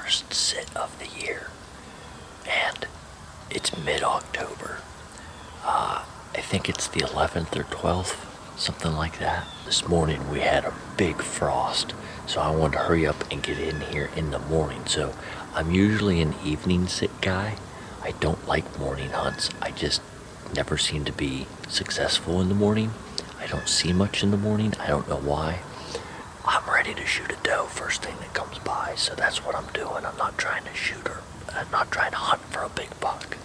first sit of the year, and it's mid-October. I think it's the 11th or 12th, something like that. This morning we had a big frost, so I wanted to hurry up and get in here in the morning. So I'm usually an evening sit guy. I don't like morning hunts. I just never seem to be successful in the morning. I don't see much in the morning. I don't know why. I'm ready to shoot a doe first thing that comes by, so that's what I'm doing. I'm not trying to shoot her. I'm not trying to hunt for a big buck.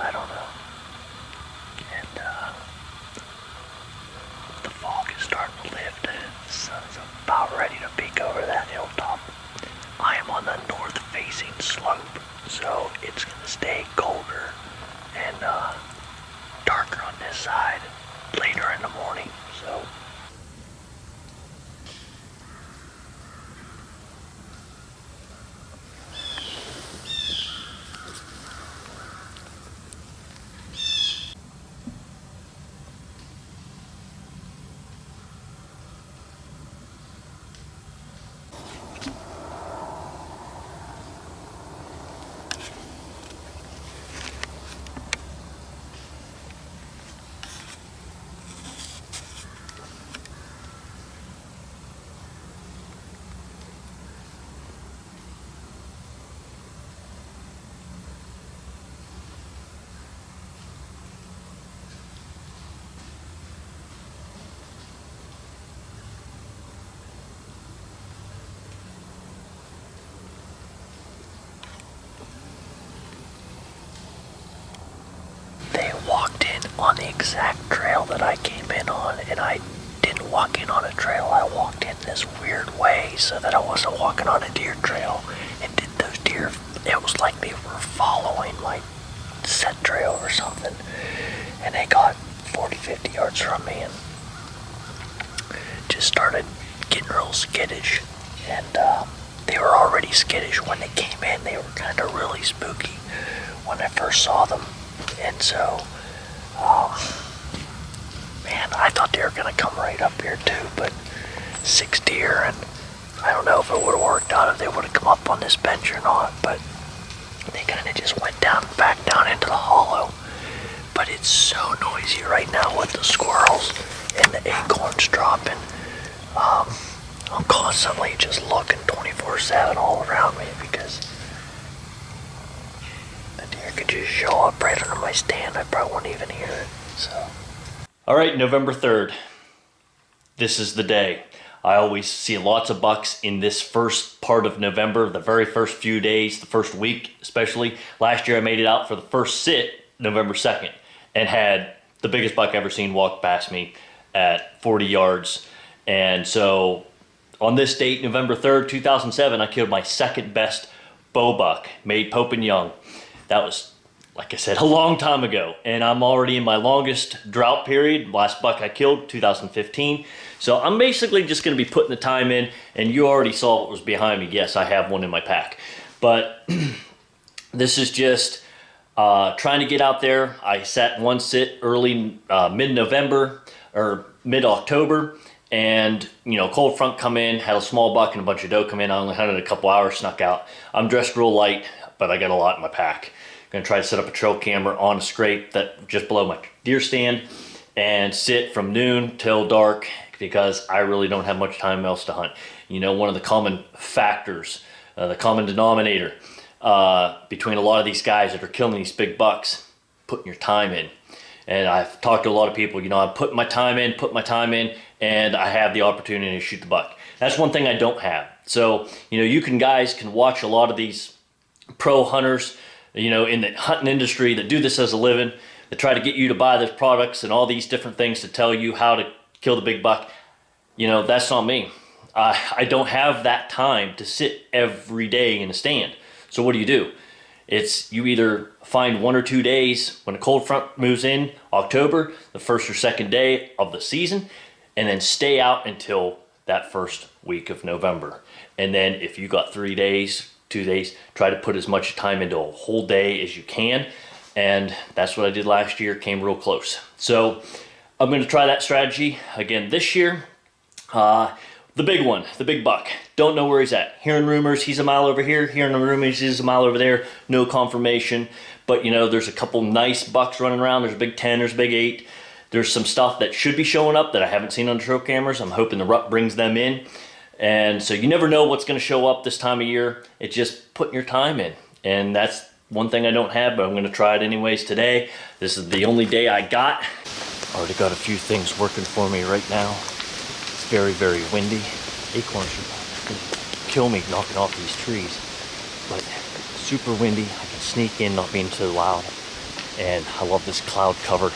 I don't know. And the fog is starting to lift. The sun's about ready to peek over that hilltop. I am on the north-facing slope, so it's going to stay colder and darker on this side later in the morning. So on the exact trail that I came in on, and I didn't walk in on a trail. I walked in this weird way so that I wasn't walking on a deer trail, and those deer, it was like they were following my set trail or something, and they got 40-50 yards from me and just started getting real skittish. And they were already skittish when they came in. They were kind of really spooky when I first saw them, and so man, I thought they were going to come right up here too, but 6 deer, and I don't know if it would have worked out if they would have come up on this bench or not, but they kind of just went down and back down into the hollow. But it's so noisy right now with the squirrels and the acorns dropping. I'm constantly just looking 24/7 all around me because a deer could just show up right under my stand. I probably wouldn't even hear it. So. All right, November 3rd. This is the day. I always see lots of bucks in this first part of November, the very first few days, the first week especially. Last year I made it out for the first sit, November 2nd, and had the biggest buck I've ever seen walk past me at 40 yards. And so on this date, November 3rd, 2007, I killed my second best bow buck, made Pope and Young. That was like I said, a long time ago, and I'm already in my longest drought period. Last buck I killed, 2015. So I'm basically just gonna be putting the time in, and you already saw what was behind me. Yes, I have one in my pack. But this is just trying to get out there. I sat one sit early, mid-November, or mid-October, and cold front come in, had a small buck and a bunch of doe come in. I only hunted a couple hours, snuck out. I'm dressed real light, but I got a lot in my pack. Gonna try to set up a trail camera on a scrape that just below my deer stand and sit from noon till dark, because I really don't have much time else to hunt. One of the common factors, the common denominator between a lot of these guys that are killing these big bucks, putting your time in. And I've talked to a lot of people, I'm putting my time in, and I have the opportunity to shoot the buck. That's one thing I don't have. So, you guys can watch a lot of these pro hunters, in the hunting industry that do this as a living, that try to get you to buy the products and all these different things to tell you how to kill the big buck. That's not me. I don't have that time to sit every day in a stand. So what do? It's you either find 1 or 2 days when a cold front moves in, October, the first or second day of the season, and then stay out until that first week of November. And then if you got 3 days, 2 days, try to put as much time into a whole day as you can. And that's what I did last year, came real close. So I'm gonna try that strategy again this year. The big one, the big buck, don't know where he's at. Hearing rumors, he's a mile over here. Hearing rumors, he's a mile over there. No confirmation, but there's a couple nice bucks running around. There's a big 10, there's a big 8. There's some stuff that should be showing up that I haven't seen on the trail cameras. I'm hoping the rut brings them in. And so you never know what's gonna show up this time of year. It's just putting your time in. And that's one thing I don't have, but I'm gonna try it anyways today. This is the only day I got. Already got a few things working for me right now. Very, very windy. Acorns are gonna kill me knocking off these trees. But super windy. I can sneak in not being so loud. And I love this cloud cover.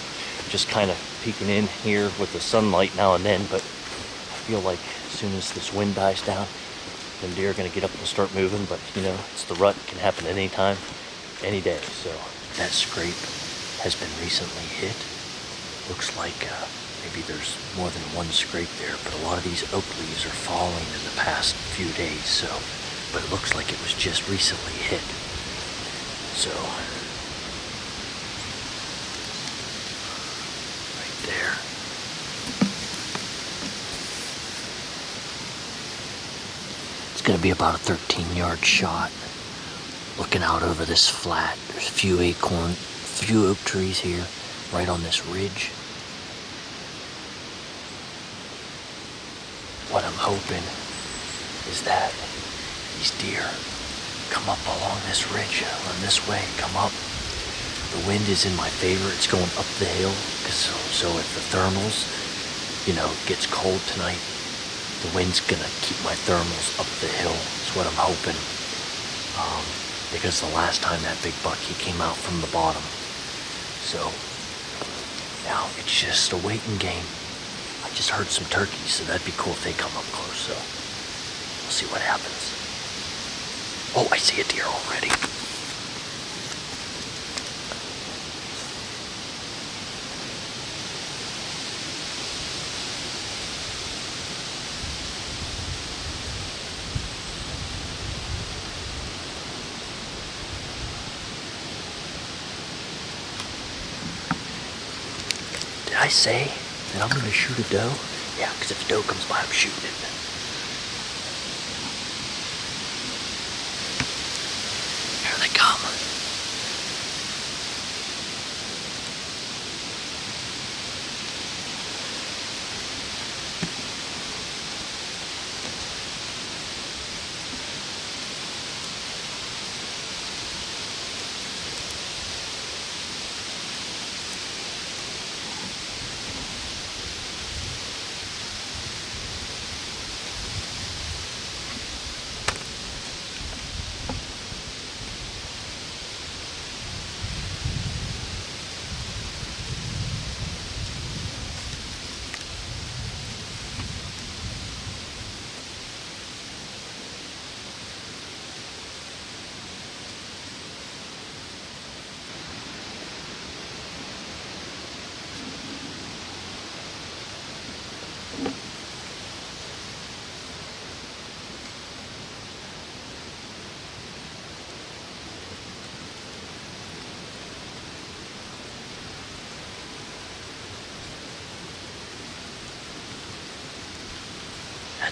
Just kind of peeking in here with the sunlight now and then. But I feel like as soon as this wind dies down, them deer are gonna get up and start moving. But it's the rut. It can happen at any time, any day. So that scrape has been recently hit. Looks like maybe there's more than one scrape there, but a lot of these oak leaves are falling in the past few days, so, but it looks like it was just recently hit. So, right there. It's gonna be about a 13-yard shot. Looking out over this flat, there's a few oak trees here, right on this ridge. What I'm hoping is that these deer come up along this ridge, run this way, come up. The wind is in my favor. It's going up the hill, so if the thermals, gets cold tonight, the wind's gonna keep my thermals up the hill. That's what I'm hoping. Because the last time that big buck, he came out from the bottom. So now it's just a waiting game. I just heard some turkeys, so that'd be cool if they come up close, so we'll see what happens. Oh, I see a deer already. Did I say that I'm gonna shoot a doe? Yeah, because if a doe comes by, I'm shooting it. Here they come.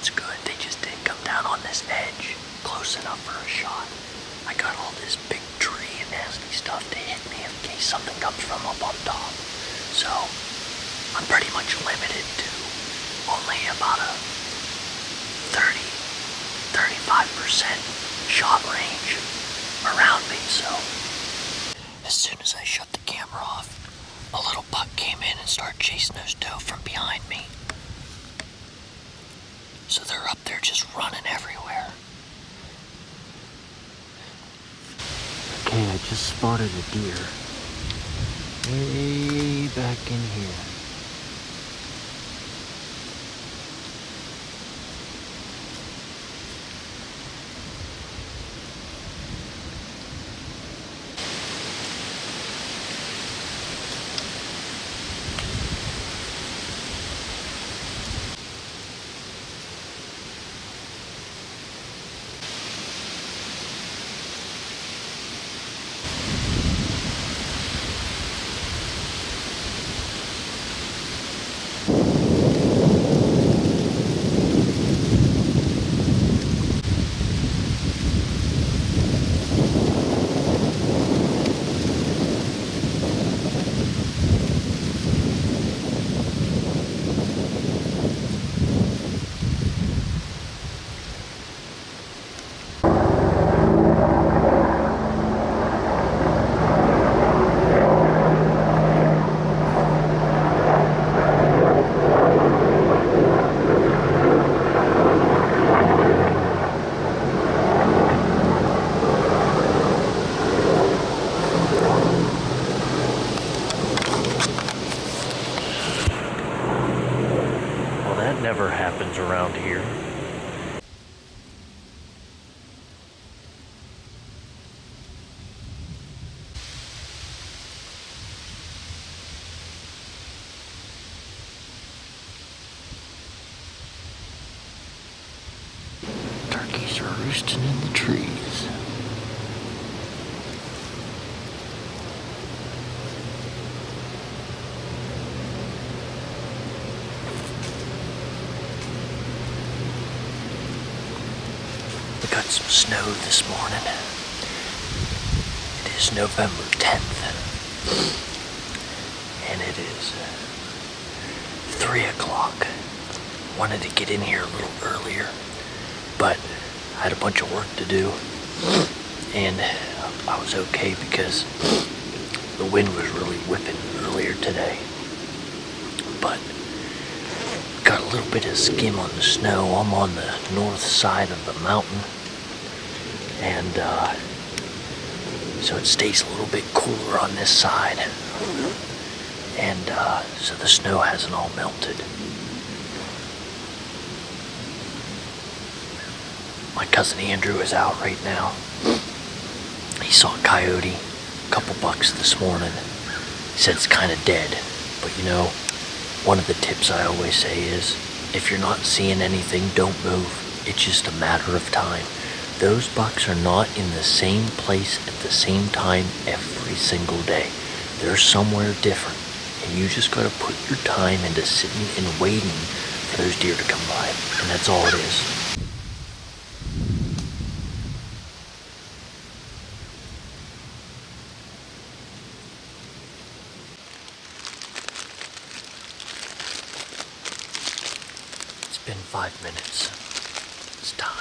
that's good. They just didn't come down on this edge close enough for a shot. I got all this big tree and nasty stuff to hit me in case something comes from up on top. So I'm pretty much limited to only about a 35% shot range around me. So as soon as I shut the camera off, a little buck came in and started chasing those doe from behind me. So they're up there just running everywhere. Okay, I just spotted a deer way back in here. Never happens around here. Turkeys are roosting in the trees. We got some snow this morning. It is November 10th, and it is 3 o'clock. Wanted to get in here a little earlier, but I had a bunch of work to do, and I was okay because the wind was really whipping earlier today. But got a little bit of skim on the snow. I'm on the north side of the mountain, and so it stays a little bit cooler on this side, and so the snow hasn't all melted. My cousin Andrew is out right now. He saw a coyote, a couple bucks this morning. He said it's kind of dead, but you know, one of the tips I always say is, if you're not seeing anything, don't move. It's just a matter of time. Those bucks are not in the same place at the same time every single day. They're somewhere different, and you just gotta put your time into sitting and waiting for those deer to come by, and that's all it is. It's been 5 minutes. It's time.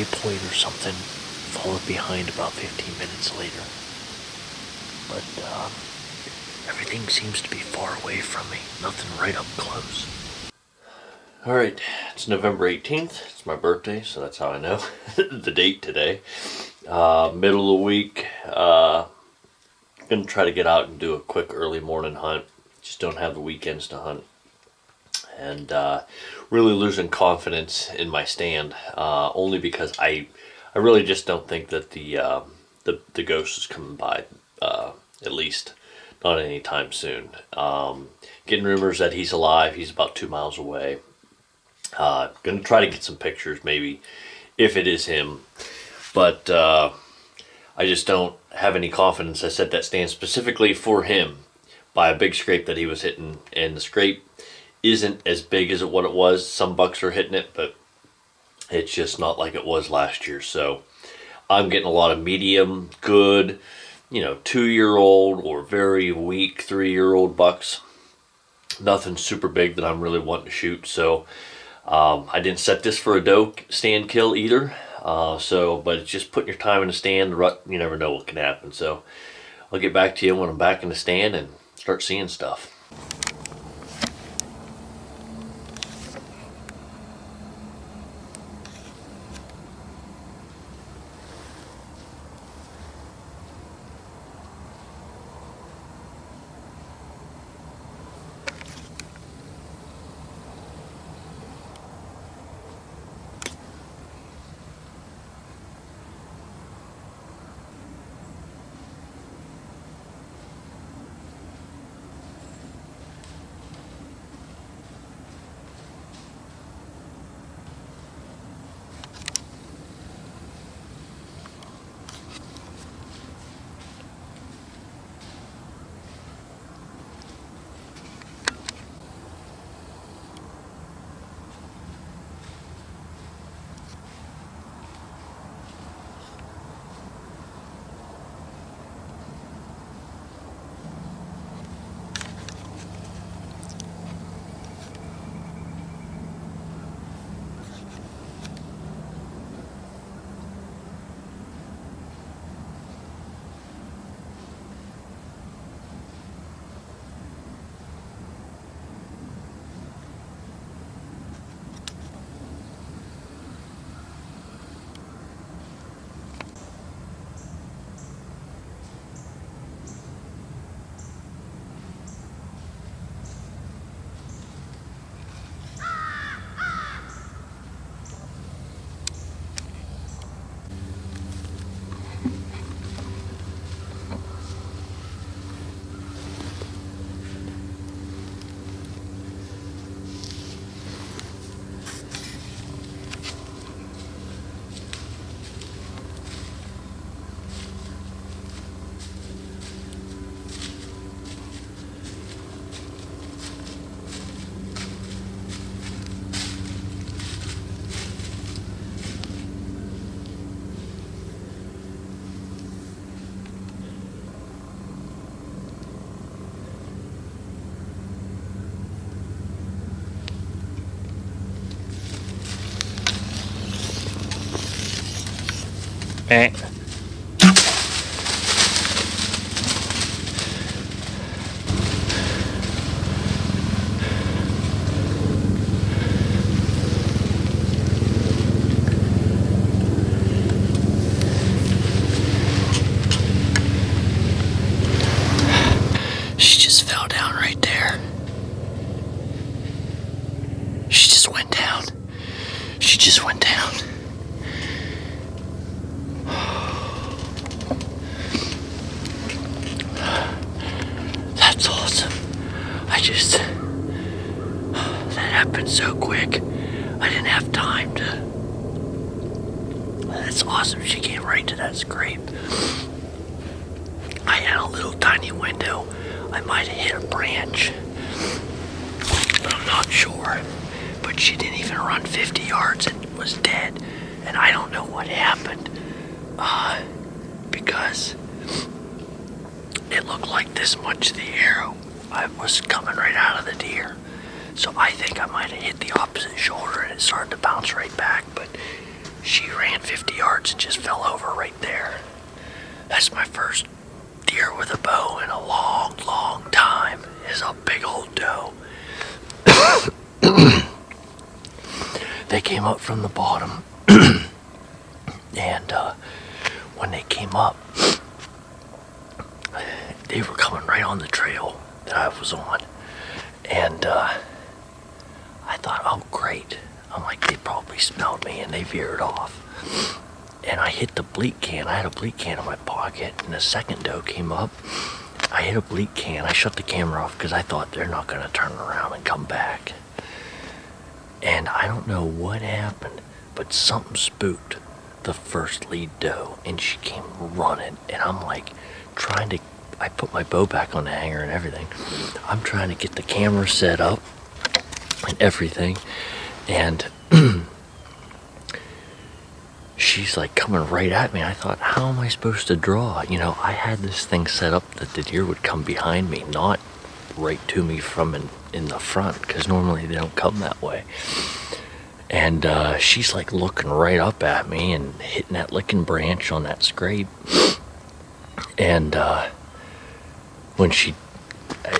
stray point or something, followed behind about 15 minutes later. But everything seems to be far away from me, nothing right up close. Alright, it's November 18th. It's my birthday, so that's how I know the date today. Middle of the week. Gonna try to get out and do a quick early morning hunt. Just don't have the weekends to hunt. And really losing confidence in my stand, only because I really just don't think that the ghost is coming by, at least not anytime soon. Getting rumors that he's alive. He's about 2 miles away. Gonna try to get some pictures, maybe, if it is him. But I just don't have any confidence. I set that stand specifically for him by a big scrape that he was hitting, and the scrape isn't as big as what it was. Some bucks are hitting it, but it's just not like it was last year. So I'm getting a lot of medium, good, 2-year-old or very weak 3-year-old bucks. Nothing super big that I'm really wanting to shoot. So I didn't set this for a doe stand kill either. But it's just putting your time in the stand. You never know what can happen. So I'll get back to you when I'm back in the stand and start seeing stuff. Eh. She just fell down right there. She just went down. She just went down. That's awesome. That happened so quick. I didn't have time to. That's awesome. She came right to that scrape. I had a little tiny window. I might have hit a branch, but I'm not sure. But she didn't even run 50 yards and was dead. And I don't know what happened. Because it looked like this much of the arrow was coming right out of the deer. So I think I might have hit the opposite shoulder and it started to bounce right back. But She ran 50 yards and just fell over right there. That's my first deer with a bow in a long, long time. It's a big old doe. They came up from the bottom, and when they came up, they were coming right on the trail that I was on, and I thought, oh great. I'm like, they probably smelled me and they veered off. And I hit the bleak can. I had a bleak can in my pocket, and the second doe came up. I hit a bleak can. I shut the camera off because I thought they're not going to turn around and come back. And I don't know what happened, but something spooked the first lead doe, and she came running. And I'm like I put my bow back on the hanger and everything. I'm trying to get the camera set up and everything. And she's like coming right at me. I thought, how am I supposed to draw? You know, I had this thing set up that the deer would come behind me, not right to me from in the front, because normally they don't come that way. And she's like looking right up at me and hitting that licking branch on that scrape. And when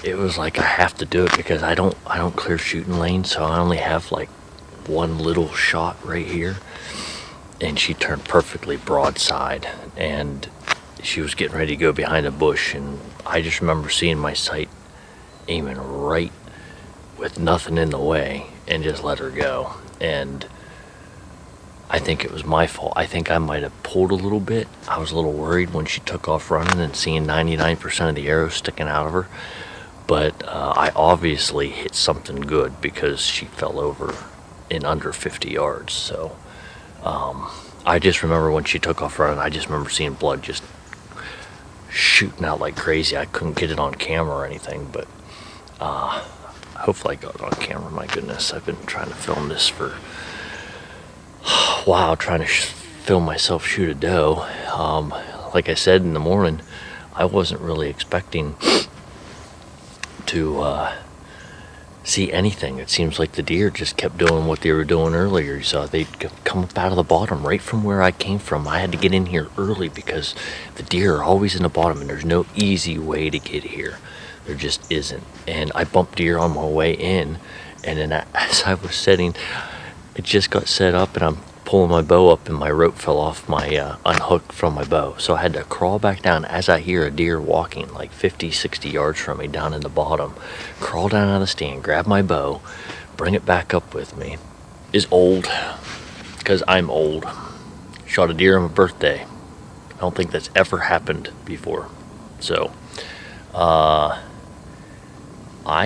it was like, I have to do it because I don't clear shooting lanes, so I only have like one little shot right here. And she turned perfectly broadside, and she was getting ready to go behind a bush, and I just remember seeing my sight aiming right with nothing in the way and just let her go. And I think it was my fault. I think I might have pulled a little bit. I was a little worried when she took off running and seeing 99% of the arrows sticking out of her. But I obviously hit something good because she fell over in under 50 yards. So I just remember when she took off running, I just remember seeing blood just shooting out like crazy. I couldn't get it on camera or anything, but hopefully I got it on camera. My goodness, I've been trying to film this for a while, trying to film myself shoot a doe. Like I said in the morning, I wasn't really expecting to see anything. It seems like the deer just kept doing what they were doing earlier. You saw they'd come up out of the bottom right from where I came from. I had to get in here early because the deer are always in the bottom, and there's no easy way to get here. There just isn't. And I bumped deer on my way in, and then as I was setting, it just got set up, and I'm pulling my bow up, and my rope fell off my unhooked from my bow. So I had to crawl back down as I hear a deer walking like 50, 60 yards from me down in the bottom. Crawl down out of the stand, grab my bow, bring it back up with me. Is old, because I'm old. Shot a deer on my birthday. I don't think that's ever happened before. So, I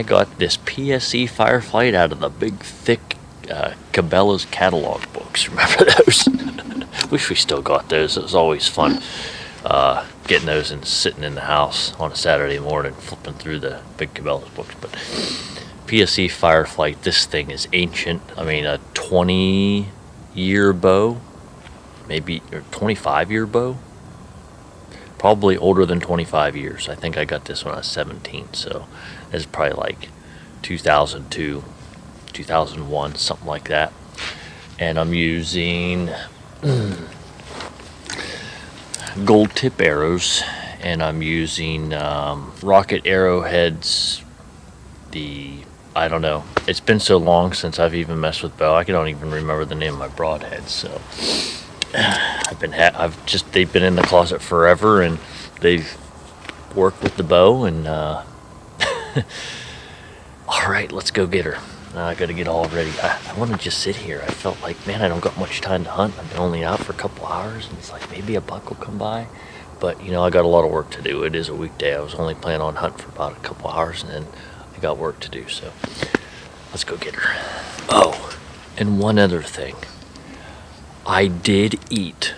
got this PSE Fireflight out of the big, thick Cabela's catalog books. Remember those? Wish we still got those. It was always fun getting those and sitting in the house on a Saturday morning flipping through the big Cabela's books. But PSE Fireflight, this thing is ancient. I mean, a 20-year bow, maybe, or 25-year bow. Probably older than 25 years. I think I got this when I was 17, so it's probably like 2002, 2001, something like that. And I'm using gold tip arrows, and I'm using rocket arrowheads. I don't know. It's been so long since I've even messed with bow. I don't even remember the name of my broadheads. So they've been in the closet forever, and they've worked with the bow. And all right, let's go get her. I gotta get all ready. I want to just sit here. I felt like, man, I don't got much time to hunt. I've been only out for a couple hours, and it's like maybe a buck will come by. But, you know, I got a lot of work to do. It is a weekday. I was only planning on hunting for about a couple hours, and then I got work to do. So let's go get her. Oh, and one other thing. I did eat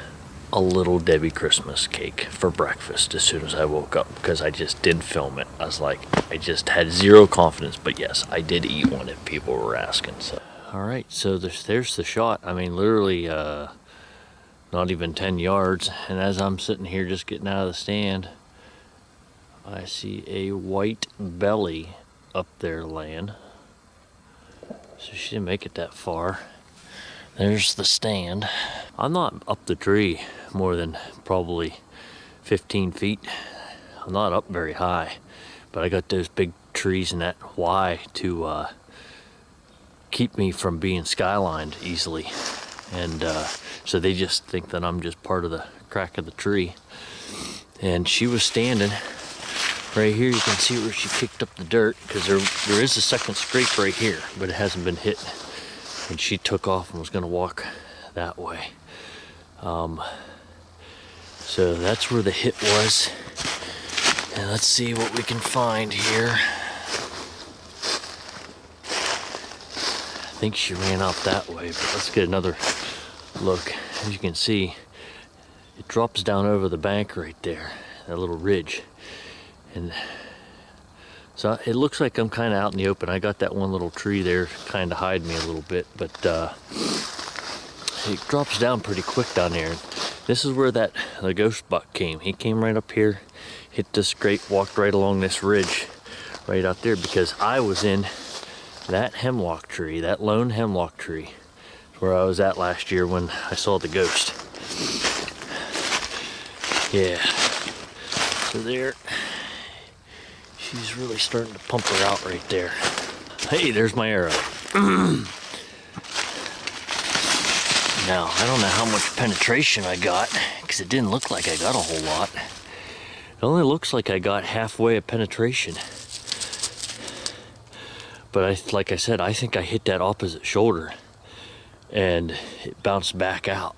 a little Debbie Christmas cake for breakfast as soon as I woke up, because I just didn't film it. I was like, I just had zero confidence, but yes, I did eat one if people were asking. So, all right, so there's the shot. I mean, literally not even 10 yards. And as I'm sitting here just getting out of the stand, I see a white belly up there laying. So she didn't make it that far. There's the stand. I'm not up the tree more than probably 15 feet. I'm not up very high, but I got those big trees in that Y to keep me from being skylined easily. And so they just think that I'm just part of the crack of the tree. And she was standing right here. You can see where she kicked up the dirt, because there is a second scrape right here, but it hasn't been hit. And she took off and was going to walk that way. So that's where the hit was. And let's see what we can find here. I think she ran out that way, but let's get another look. As you can see, it drops down over the bank right there, that little ridge. And so it looks like I'm kind of out in the open. I got that one little tree there to kind of hide me a little bit, but it drops down pretty quick down there. This is where the ghost buck came. He came right up here, hit this scrape, walked right along this ridge right out there, because I was in that hemlock tree, that lone hemlock tree, where I was at last year when I saw the ghost. Yeah, so there, she's really starting to pump her out right there. Hey, there's my arrow. Now, I don't know how much penetration I got, because it didn't look like I got a whole lot. It only looks like I got halfway of penetration. But like I said, I think I hit that opposite shoulder and it bounced back out.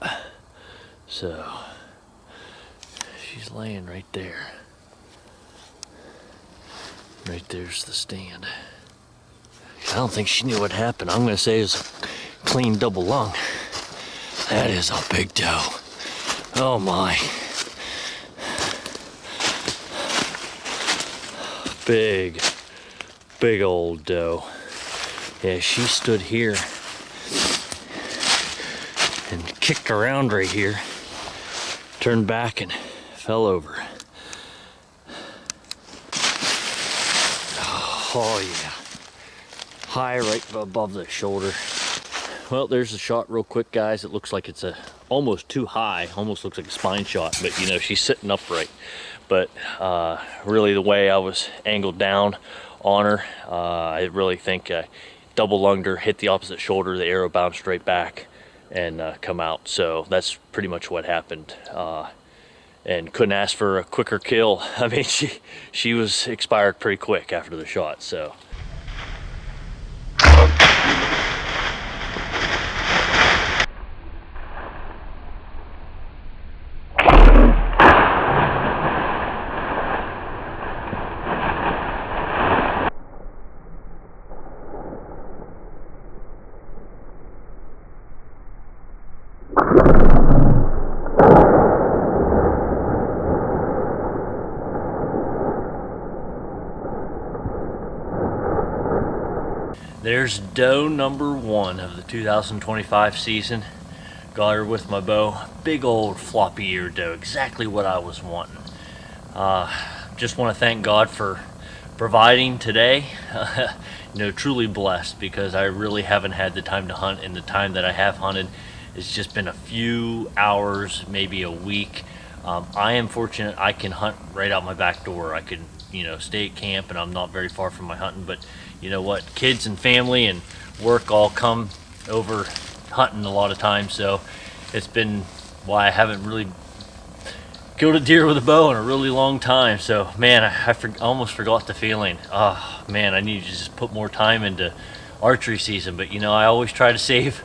So she's laying right there. Right there's the stand. I don't think she knew what happened. I'm gonna say it's a clean double lung. That is a big doe. Oh my. Big old doe. Yeah, she stood here and kicked around right here, turned back and fell over. Oh yeah. High right above the shoulder. Well, there's the shot real quick, guys. It looks like it's almost too high, almost looks like a spine shot, but you know, she's sitting upright. But really the way I was angled down on her, I really think I double lunged her, hit the opposite shoulder, the arrow bounced straight back and come out. So that's pretty much what happened. And couldn't ask for a quicker kill. I mean, she was expired pretty quick after the shot, so. There's doe number 1 of the 2025 season. Got her with my bow. Big old floppy ear doe, exactly what I was wanting. Just want to thank God for providing today. You know, truly blessed, because I really haven't had the time to hunt, and the time that I have hunted, it's just been a few hours, maybe a week. I am fortunate I can hunt right out my back door. I can, you know, stay at camp, and I'm not very far from my hunting, but you know what, kids and family and work all come over hunting a lot of times, so it's been why I haven't really killed a deer with a bow in a really long time. So man, I almost forgot the feeling. Oh man, I need to just put more time into archery season. But you know, I always try to save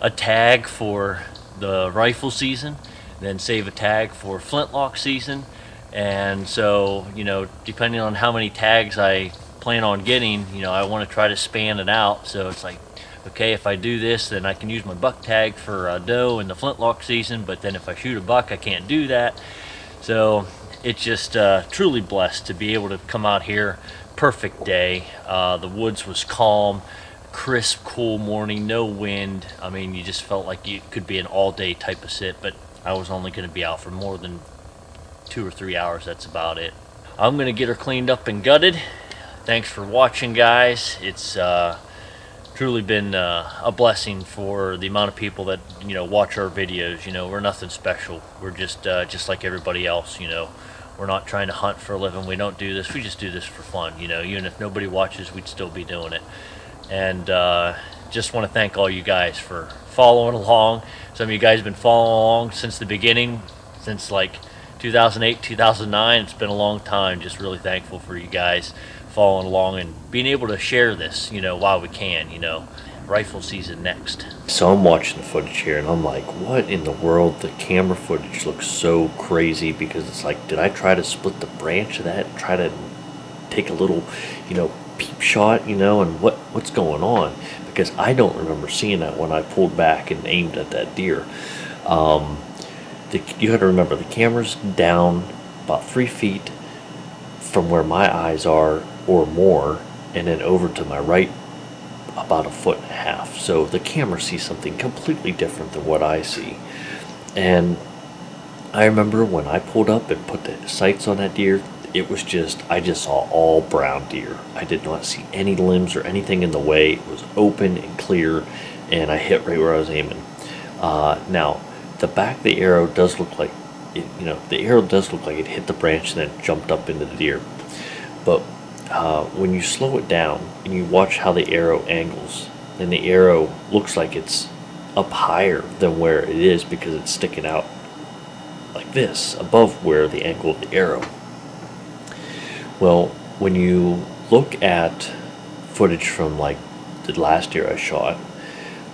a tag for the rifle season, then save a tag for flintlock season. And so, you know, depending on how many tags I plan on getting, you know, I want to try to span it out. So it's like, okay, if I do this, then I can use my buck tag for a doe in the flintlock season, but then if I shoot a buck, I can't do that. So it's just truly blessed to be able to come out here. Perfect day. The woods was calm, crisp, cool morning, no wind. I mean, you just felt like it could be an all-day type of sit, but I was only going to be out for more than 2 or 3 hours. That's about it. I'm going to get her cleaned up and gutted. Thanks for watching, guys. It's truly been a blessing for the amount of people that watch our videos. We're nothing special. We're just like everybody else. We're not trying to hunt for a living. We don't do this. We just do this for fun. Even if nobody watches, we'd still be doing it. And just want to thank all you guys for following along. Some of you guys have been following along since the beginning, since like 2008, 2009. It's been a long time. Just really thankful for you guys following along and being able to share this, while we can, rifle season next. So I'm watching the footage here and I'm like, what in the world? The camera footage looks so crazy, because it's like, did I try to split the branch of that and try to take a little, peep shot, and what's going on? Because I don't remember seeing that when I pulled back and aimed at that deer. You got to remember, the camera's down about 3 feet from where my eyes are or more, and then over to my right about 1.5 feet. So the camera sees something completely different than what I see. And I remember when I pulled up and put the sights on that deer, it was I just saw all brown deer. I did not see any limbs or anything in the way. It was open and clear, and I hit right where I was aiming. Now, the back of the arrow does look like the arrow does look like it hit the branch and then jumped up into the deer. But when you slow it down and you watch how the arrow angles, then the arrow looks like it's up higher than where it is, because it's sticking out like this above where the angle of the arrow. Well, when you look at footage from like the last deer I shot,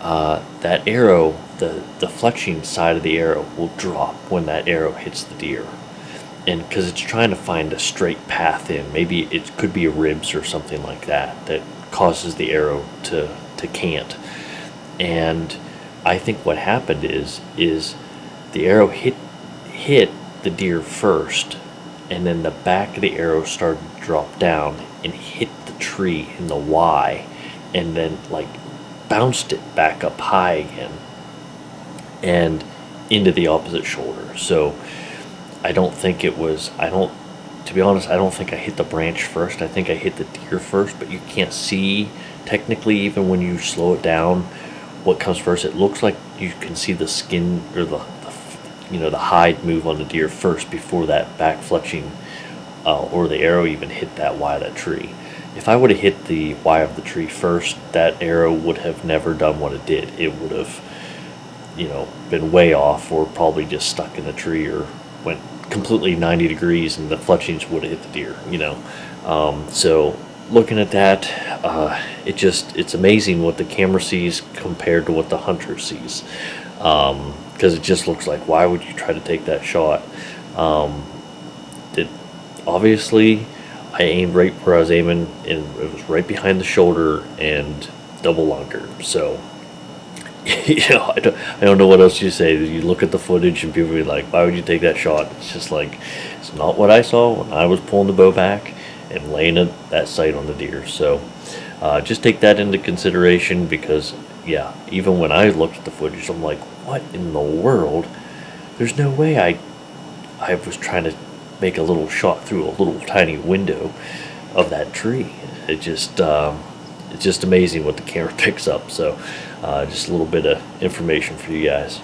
that arrow, the fletching side of the arrow will drop when that arrow hits the deer. And because it's trying to find a straight path in, maybe it could be a ribs or something like that causes the arrow to cant. And I think what happened is the arrow hit the deer first, and then the back of the arrow started to drop down and hit the tree in the Y, and then like bounced it back up high again and into the opposite shoulder. So to be honest, I don't think I hit the branch first. I think I hit the deer first, but you can't see technically, even when you slow it down, what comes first. It looks like you can see the skin or the hide move on the deer first before that back fletching or the arrow even hit that Y of that tree. If I would have hit the Y of the tree first, that arrow would have never done what it did. It would have, been way off, or probably just stuck in the tree, or went completely 90 degrees and the fletchings would have hit the deer, So looking at that, it's amazing what the camera sees compared to what the hunter sees. Because it just looks like, why would you try to take that shot? Obviously, I aimed right where I was aiming, and it was right behind the shoulder and double lunker. So, I don't know what else you say. You look at the footage and people be like, why would you take that shot? It's just like, it's not what I saw when I was pulling the bow back and laying that sight on the deer. So, just take that into consideration, because, yeah, even when I looked at the footage, I'm like, what in the world? There's no way I was trying to make a little shot through a little tiny window of that tree. It's just amazing what the camera picks up. So just a little bit of information for you guys.